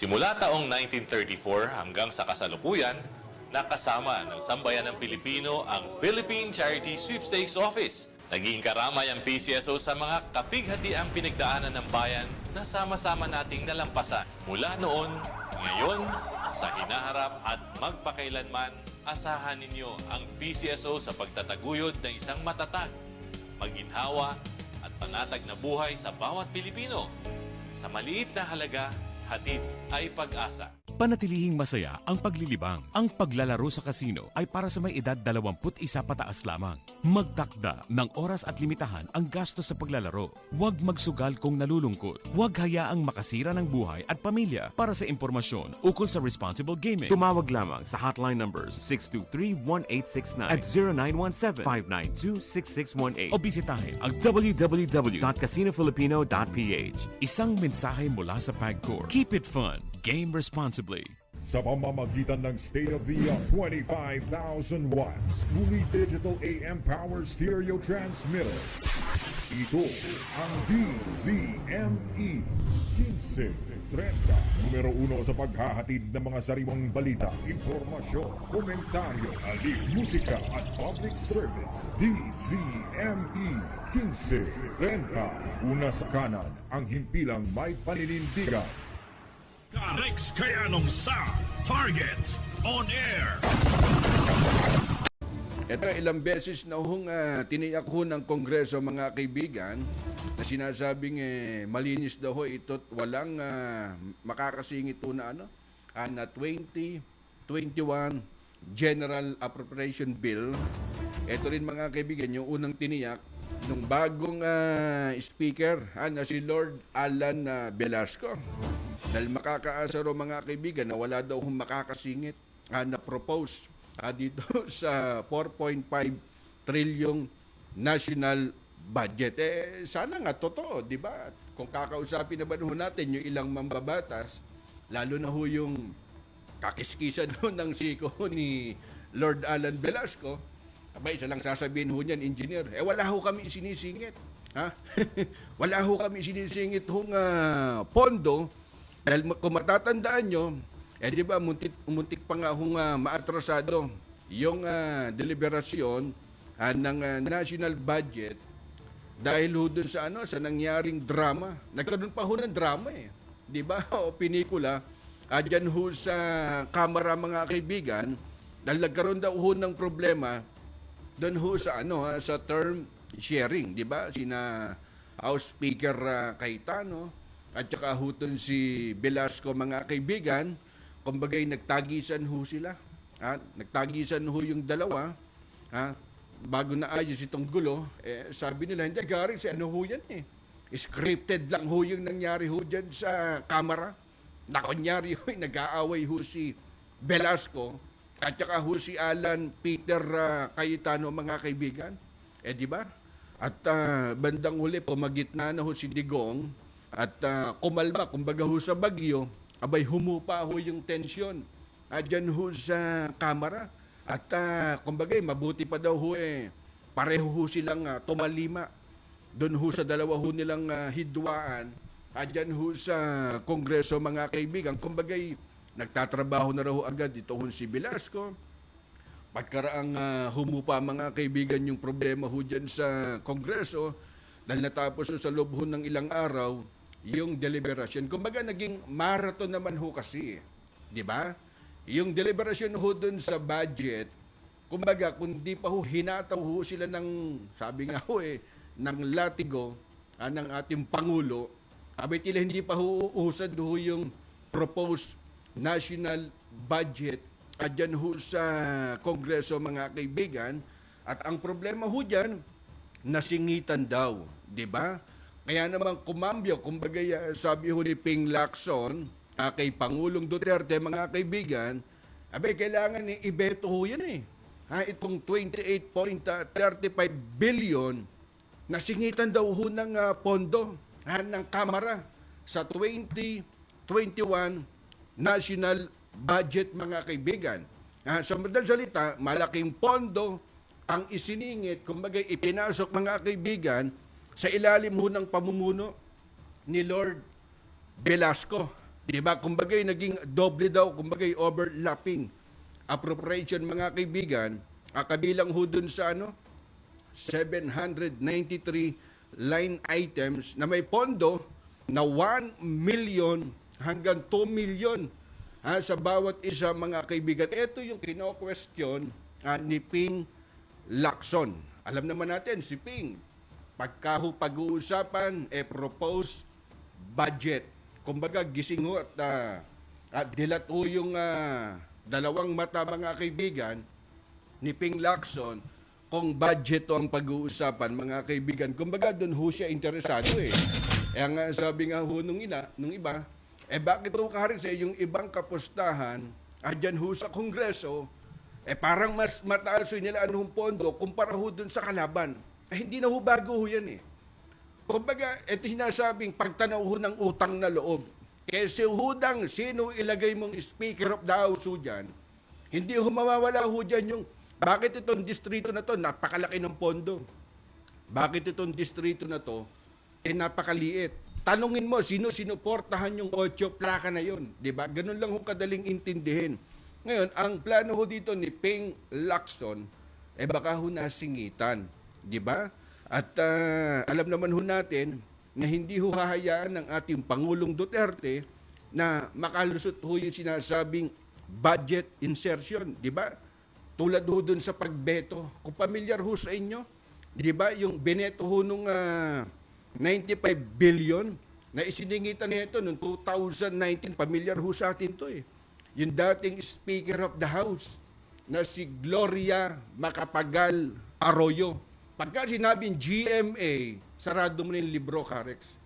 Simula taong 1934 hanggang sa kasalukuyan, nakasama ng sambayanang Pilipino ang Philippine Charity Sweepstakes Office. Naging karamay ang PCSO sa mga kapighatiang pinagdaanan ng bayan na sama-sama nating nalampasan. Mula noon, ngayon, sa hinaharap at magpakailanman, asahan ninyo ang PCSO sa pagtataguyod ng isang matatag, maginhawa at panatag na buhay sa bawat Pilipino. Sa maliit na halaga, hatid ay pag-asa. Panatilihing masaya ang paglilibang. Ang paglalaro sa kasino ay para sa may edad 21 pataas lamang. Magtakda ng oras at limitahan ang gastos sa paglalaro. Huwag magsugal kung nalulungkot. Huwag hayaang makasira ng buhay at pamilya. Para sa impormasyon ukol sa responsible gaming, tumawag lamang sa hotline numbers 623-1869 at 0917-592-6618 o bisitahin ang www.casinofilipino.ph. Isang mensahe mula sa PAGCOR. Keep it fun. Game responsibly. Sa pamamagitan ng state-of-the-art 25,000 watts fully digital AM power stereo transmitter. Ito ang DZME 1530, numero 1 sa paghahatid ng mga sariwang balita, impormasyon, komentaryo, aliw, musika at public service. DZME 1530, una sa kanan, ang himpilang may paninindigan. Rex Kayanong sa Target On Air. Ito, ilang beses na tiniyak ho ng Kongreso, mga kaibigan, na sinasabing malinis daw ho ito, walang makakasingit ho na na 2021 General Appropriation Bill. Ito rin, mga kaibigan, yung unang tiniyak ng bagong speaker na si Lord Alan Velasco. Dahil makakaasa ro, mga kaibigan, na wala daw makakasingit na propose dito sa 4.5 trilyong national budget. Sana nga totoo, di ba? Kung kakausapin naman ho natin yung ilang mambabatas, lalo na ho yung kakiskisan ho ng siko ni Lord Alan Velasco, abay, isa lang sasabihin ho niyan, engineer, wala ho kami sinisingit. Ha? Wala ho kami sinisingit hong pondo. Dahil kung matatandaan nyo, di ba, muntik pa nga maatrasado yung deliberasyon ng national budget dahil ho dun sa sa nangyaring drama. Nagkaroon pa ho ng drama di ba? O pinikula dyan ho sa Kamara, mga kaibigan, dahil nagkaroon daw ho ng problema doon ho sa sa term sharing, di ba? Sina House Speaker Cayetano at saka huton si Velasco, mga kaibigan, kumbagay nagtagisan ho sila. Nagtagisan ho yung dalawa. Bago na ayos itong gulo, sabi nila, hindi, garing si ho yan Scripted lang ho yung nangyari ho dyan sa Kamara. Na kunyari ho, nag-aaway ho si Velasco at saka ho si Alan Peter Cayetano, mga kaibigan. Di ba? At bandang huli, pumagitna na ho si Digong. At kumalma, kumbaga ho sa Bagyo, abay humupa ho yung tensyon dyan ho sa Kamara. At kumbaga, mabuti pa daw ho pareho ho silang tumalima doon ho sa dalawa ho nilang hidwaan dyan ho sa Kongreso, mga kaibigan. Kumbaga, nagtatrabaho na raw agad dito ho si Velasco. Pagkaraang humupa, mga kaibigan, yung problema ho dyan sa Kongreso, dahil natapos ho sa loob ho ng ilang araw yung deliberasyon. Kumbaga, naging marathon naman ho kasi, di ba? Yung deliberasyon ho dun sa budget, kumbaga, kung di pa ho hinataw ho sila ng, sabi nga ho ng latigo ng ating Pangulo, abay tila hindi pa ho usad ho yung proposed national budget dyan ho sa Kongreso, mga kaibigan. At ang problema ho dyan, nasingitan daw, di ba? Kaya naman kumambyo, kumbaga sabi ho ni Ping Lacson kay Pangulong Duterte, mga kaibigan, abay, kailangan ibeto ho yan itong 28.35 billion na singitan daw ho ng pondo ng Kamara sa 2021 national budget, mga kaibigan. Sa madaling salita, malaking pondo ang isiningit, kumbaga ipinasok, mga kaibigan, sa ilalim ho ng pamumuno ni Lord Velasco. Di ba? Kumbagay naging doble daw, kumbagay overlapping appropriation mga kaibigan, kabilang ho dun sa 793 line items na may pondo na 1 million hanggang 2 million sa bawat isa mga kaibigan. Ito yung kino-question ni Ping Lacson. Alam naman natin si Ping, pag-uusapan, propose budget. Kumbaga gising ho at dilat ho yung dalawang mata mga kaibigan ni Ping Lacson kung budget ang pag-uusapan mga kaibigan. Kumbaga doon ho siya interesado eh. Ang sabi nga ho nung iba, bakit ho Karex yung ibang kapustahan dyan ho sa Kongreso, parang mas mataas ho nila anong pondo kumpara ho dun sa kalaban. Hindi na ho bago ho yan eh. Kumbaga, ito sinasabing pagtanaw ho ng utang na loob. Kasi hudang sino ilagay mong Speaker of the House ho dyan, hindi ho mawawala ho dyan yung bakit itong distrito na to napakalaki ng pondo. Bakit itong distrito na to napakaliit. Tanungin mo, sino sinuportahan yung 8 plaka na yon, di ba? Ganun lang ho kadaling intindihin. Ngayon, ang plano ho dito ni Ping Lacson, baka ho nasingitan, di ba? At alam naman ho natin na hindi ho hahayaan ng ating Pangulong Duterte na makalusot ho yung sinasabing budget insertion, di ba? Tulad ho dun sa pagbeto. Kung pamilyar ho sa inyo, di ba, yung bineto ho nung 95 billion na isiningitan nito noong 2019, pamilyar ho sa atin to eh. Yung dating Speaker of the House na si Gloria Macapagal Arroyo. Pagka sinabing GMA, sarado mo na yung libro, Karex.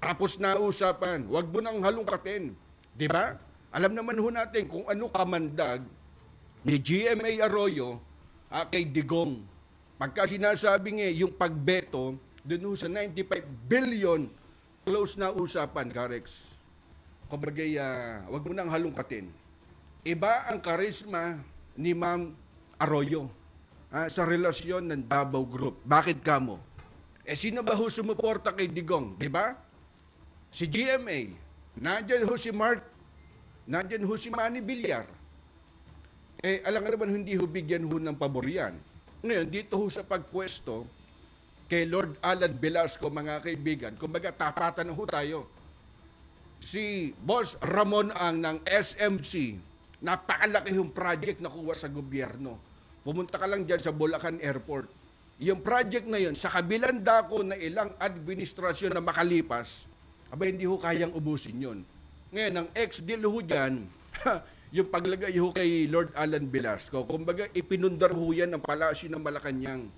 Tapos na usapan, wag mo nang halungkatin. Di ba? Alam naman ho natin kung ano kamandag ni GMA Arroyo kay Digong. Pagka sinasabing yung pagbeto, doon sa 95 billion, close na usapan, Karex. Kumbagay, wag mo nang halungkatin. Iba ang karisma ni Ma'am Arroyo sa relasyon ng Davao Group. Bakit kamo? Sino ba ho sumuporta kay Digong? Diba? Si GMA. Nandyan ho si Mark. Nandyan ho si Manny Villar. Alam nga naman, hindi ho bigyan ho ng pabor yan. Ngayon, dito ho sa pagpwesto kay Lord Alan Velasco, mga kaibigan, kumbaga tapatan ho tayo. Si Boss Ramon Ang ng SMC, napakalaki yung project na kuha sa gobyerno. Pumunta ka lang dyan sa Bulacan Airport. Yung project na yun, sa kabilang dako na ilang administrasyon na makalipas, hindi ho kayang ubusin yun. Ngayon, ang ex-deal ho dyan, yung paglagay ho kay Lord Alan Velasco, kumbaga ipinundar ho yan ng palasyo ng Malacanang.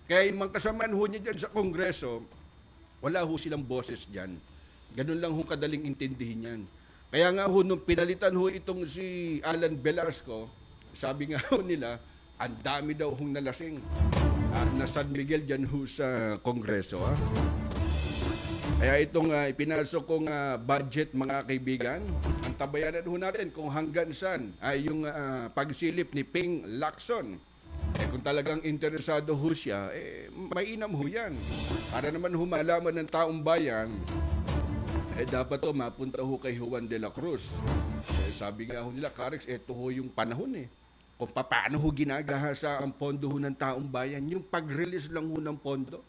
Kaya yung mga kasamaan ho niya dyan sa Kongreso, wala ho silang boses dyan. Ganun lang ho kadaling intindihin yan. Kaya nga ho, nung pinalitan ho itong si Alan Velasco, sabi nga ho nila, ang dami daw hong nalasing na San Miguel dyan ho sa Kongreso. Kaya itong ipinasok kong budget, mga kaibigan, ang tabayanan ho natin kung hanggang saan ay yung pagsilip ni Ping Lacson. Kung talagang interesado ho siya, mainam ho yan. Para naman ho malaman ng taong bayan, dapat ho mapunta ho kay Juan de la Cruz. Sabi nga ho nila, Karex, ito ho yung panahon kung paano ho ginagahasa ang pondo ho ng taong bayan, yung pag-release lang ho ng pondo.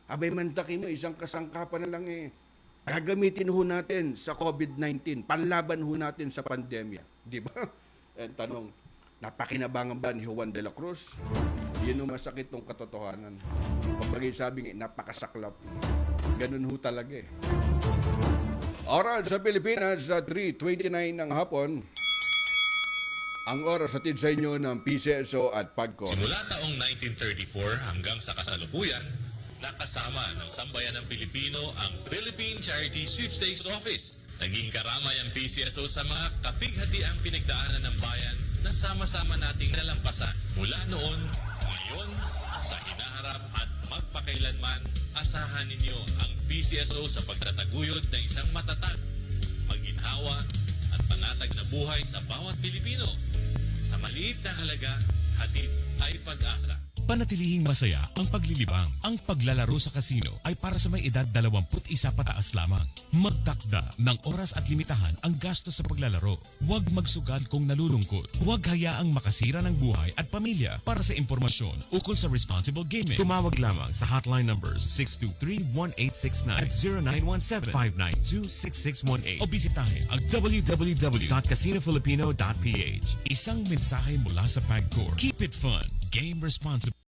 Abay mantakin mo, isang kasangkapan na lang gagamitin ho natin sa COVID-19, panlaban ho natin sa pandemya. Di ba? Tanong, napakinabangan ba ni Juan de la Cruz? Yun ang masakit ng katotohanan. Kapag sabi nga, napakasaklap. Ganun ho talaga Oras sa Pilipinas sa 3:29 ng hapon. Ang oras hatid sa inyo ng PCSO at PAGCOR. Simula taong 1934 hanggang sa kasalukuyan, nakasama ng sambayan ng Pilipino ang Philippine Charity Sweepstakes Office. Naging karamay ang PCSO sa mga kapighatiang pinagdaanan ng bayan na sama-sama nating nalampasan. Mula noon, ngayon, sa hinaharap at magpakailanman, asahan ninyo ang PCSO sa pagtataguyod ng isang matatag, maginhawa at panatag na buhay sa bawat Pilipino. Sa maliit na halaga, hatid ay pag-asa. Panatilihing masaya ang paglilibang. Ang paglalaro sa kasino ay para sa may edad 21 pataas lamang. Magtakda ng oras at limitahan ang gasto sa paglalaro. Huwag magsugad kung nalulungkot. Huwag hayaang makasira ng buhay at pamilya. Para sa impormasyon ukol sa responsible gaming, tumawag lamang sa hotline numbers 623-1869 at 0917-592-6618 o bisitahin ang www.casinofilipino.ph. Isang mensahe mula sa PAGCOR. Keep it fun. Game responsibly.